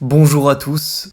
Bonjour à tous,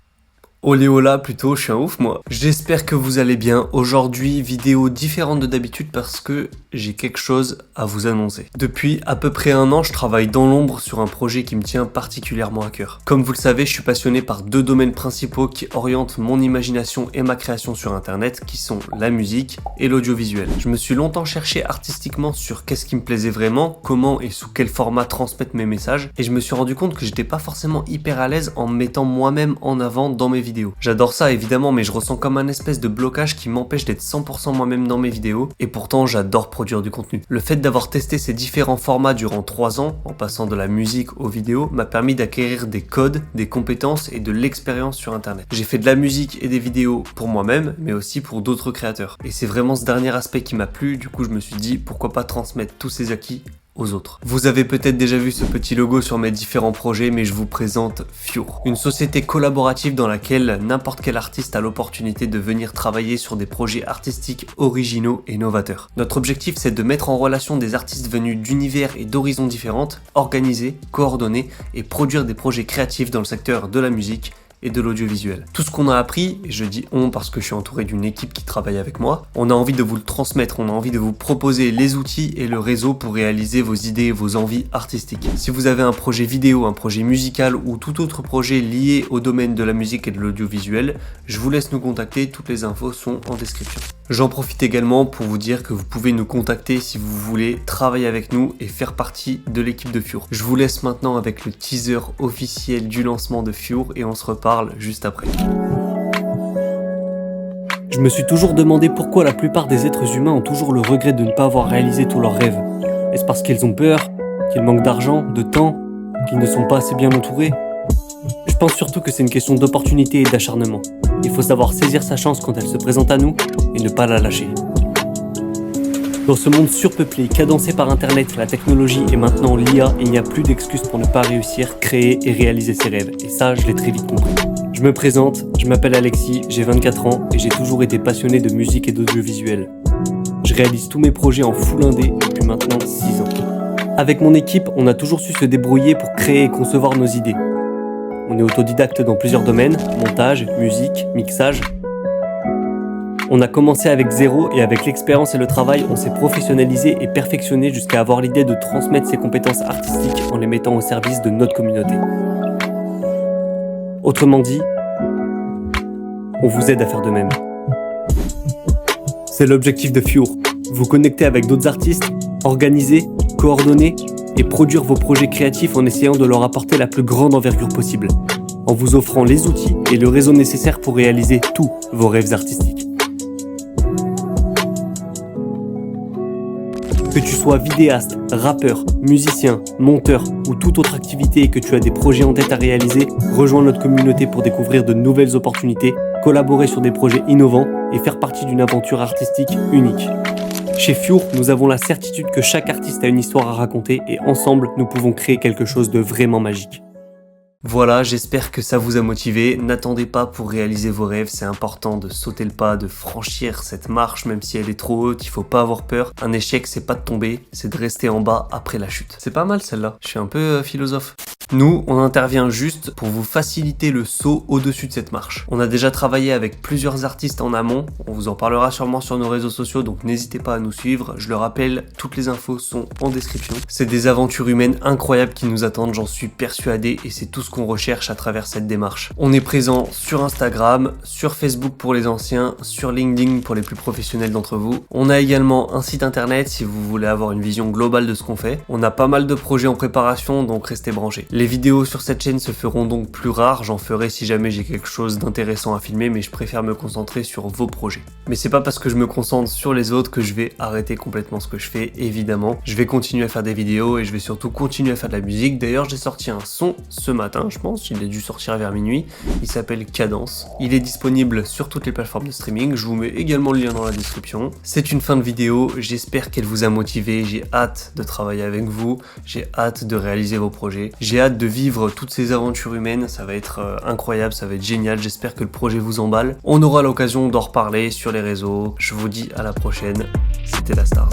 olé hola plutôt, je suis un ouf moi. J'espère que vous allez bien. Aujourd'hui, vidéo différente de d'habitude parce que j'ai quelque chose à vous annoncer. Depuis à peu près un an, je travaille dans l'ombre sur un projet qui me tient particulièrement à cœur. Comme vous le savez, je suis passionné par deux domaines principaux qui orientent mon imagination et ma création sur internet, qui sont la musique et l'audiovisuel. Je me suis longtemps cherché artistiquement sur qu'est-ce qui me plaisait vraiment, comment et sous quel format transmettre mes messages, et je me suis rendu compte que j'étais pas forcément hyper à l'aise en me mettant moi-même en avant dans mes vidéos. J'adore ça évidemment, mais je ressens comme un espèce de blocage qui m'empêche d'être 100% moi-même dans mes vidéos, et pourtant j'adore produire du contenu. Le fait d'avoir testé ces différents formats durant 3 ans, en passant de la musique aux vidéos, m'a permis d'acquérir des codes, des compétences et de l'expérience sur internet. J'ai fait de la musique et des vidéos pour moi-même, mais aussi pour d'autres créateurs. Et c'est vraiment ce dernier aspect qui m'a plu, du coup je me suis dit pourquoi pas transmettre tous ces acquis aux autres. Vous avez peut-être déjà vu ce petit logo sur mes différents projets, mais je vous présente Fure, une société collaborative dans laquelle n'importe quel artiste a l'opportunité de venir travailler sur des projets artistiques originaux et novateurs. Notre objectif, c'est de mettre en relation des artistes venus d'univers et d'horizons différentes, organiser, coordonner et produire des projets créatifs dans le secteur de la musique et de l'audiovisuel. Tout ce qu'on a appris, et je dis on parce que je suis entouré d'une équipe qui travaille avec moi, on a envie de vous le transmettre, on a envie de vous proposer les outils et le réseau pour réaliser vos idées et vos envies artistiques. Si vous avez un projet vidéo, un projet musical ou tout autre projet lié au domaine de la musique et de l'audiovisuel, je vous laisse nous contacter, toutes les infos sont en description. J'en profite également pour vous dire que vous pouvez nous contacter si vous voulez travailler avec nous et faire partie de l'équipe de Fure. Je vous laisse maintenant avec le teaser officiel du lancement de Fure et on se reparle juste après. Je me suis toujours demandé pourquoi la plupart des êtres humains ont toujours le regret de ne pas avoir réalisé tous leurs rêves. Est-ce parce qu'ils ont peur, qu'ils manquent d'argent, de temps, qu'ils ne sont pas assez bien entourés ? Je pense surtout que c'est une question d'opportunité et d'acharnement. Il faut savoir saisir sa chance quand elle se présente à nous et ne pas la lâcher. Dans ce monde surpeuplé, cadencé par internet, la technologie et maintenant l'IA, il n'y a plus d'excuses pour ne pas réussir, créer et réaliser ses rêves. Et ça, je l'ai très vite compris. Je me présente, je m'appelle Alexis, j'ai 24 ans et j'ai toujours été passionné de musique et d'audiovisuel. Je réalise tous mes projets en full indé depuis maintenant 6 ans. Avec mon équipe, on a toujours su se débrouiller pour créer et concevoir nos idées. On est autodidacte dans plusieurs domaines, montage, musique, mixage. On a commencé avec zéro et avec l'expérience et le travail, on s'est professionnalisé et perfectionné jusqu'à avoir l'idée de transmettre ses compétences artistiques en les mettant au service de notre communauté. Autrement dit, on vous aide à faire de même. C'est l'objectif de Fure, vous connecter avec d'autres artistes, organiser, coordonner et produire vos projets créatifs en essayant de leur apporter la plus grande envergure possible, en vous offrant les outils et le réseau nécessaire pour réaliser tous vos rêves artistiques. Que tu sois vidéaste, rappeur, musicien, monteur ou toute autre activité et que tu as des projets en tête à réaliser, rejoins notre communauté pour découvrir de nouvelles opportunités, collaborer sur des projets innovants et faire partie d'une aventure artistique unique. Chez Fure, nous avons la certitude que chaque artiste a une histoire à raconter et ensemble, nous pouvons créer quelque chose de vraiment magique. Voilà, j'espère que ça vous a motivé. N'attendez pas pour réaliser vos rêves, c'est important de sauter le pas, de franchir cette marche même si elle est trop haute, il faut pas avoir peur. Un échec, c'est pas de tomber, c'est de rester en bas après la chute. C'est pas mal celle-là, je suis un peu philosophe. Nous, on intervient juste pour vous faciliter le saut au-dessus de cette marche. On a déjà travaillé avec plusieurs artistes en amont, on vous en parlera sûrement sur nos réseaux sociaux, donc n'hésitez pas à nous suivre. Je le rappelle, toutes les infos sont en description. C'est des aventures humaines incroyables qui nous attendent, j'en suis persuadé, et c'est tout ce qu'on recherche à travers cette démarche. On est présent sur Instagram, sur Facebook pour les anciens, sur LinkedIn pour les plus professionnels d'entre vous. On a également un site internet si vous voulez avoir une vision globale de ce qu'on fait. On a pas mal de projets en préparation, donc restez branchés. Les vidéos sur cette chaîne se feront donc plus rares, j'en ferai si jamais j'ai quelque chose d'intéressant à filmer, mais je préfère me concentrer sur vos projets. Mais c'est pas parce que je me concentre sur les autres que je vais arrêter complètement ce que je fais, évidemment. Je vais continuer à faire des vidéos et je vais surtout continuer à faire de la musique. D'ailleurs, j'ai sorti un son ce matin, je pense, il a dû sortir vers minuit. Il s'appelle Cadence. Il est disponible sur toutes les plateformes de streaming, je vous mets également le lien dans la description. C'est une fin de vidéo, j'espère qu'elle vous a motivé, j'ai hâte de travailler avec vous, j'ai hâte de réaliser vos projets, j'ai hâte de vivre toutes ces aventures humaines, ça va être incroyable, ça va être génial, j'espère que le projet vous emballe. On aura l'occasion d'en reparler sur les réseaux, je vous dis à la prochaine, c'était La Stars.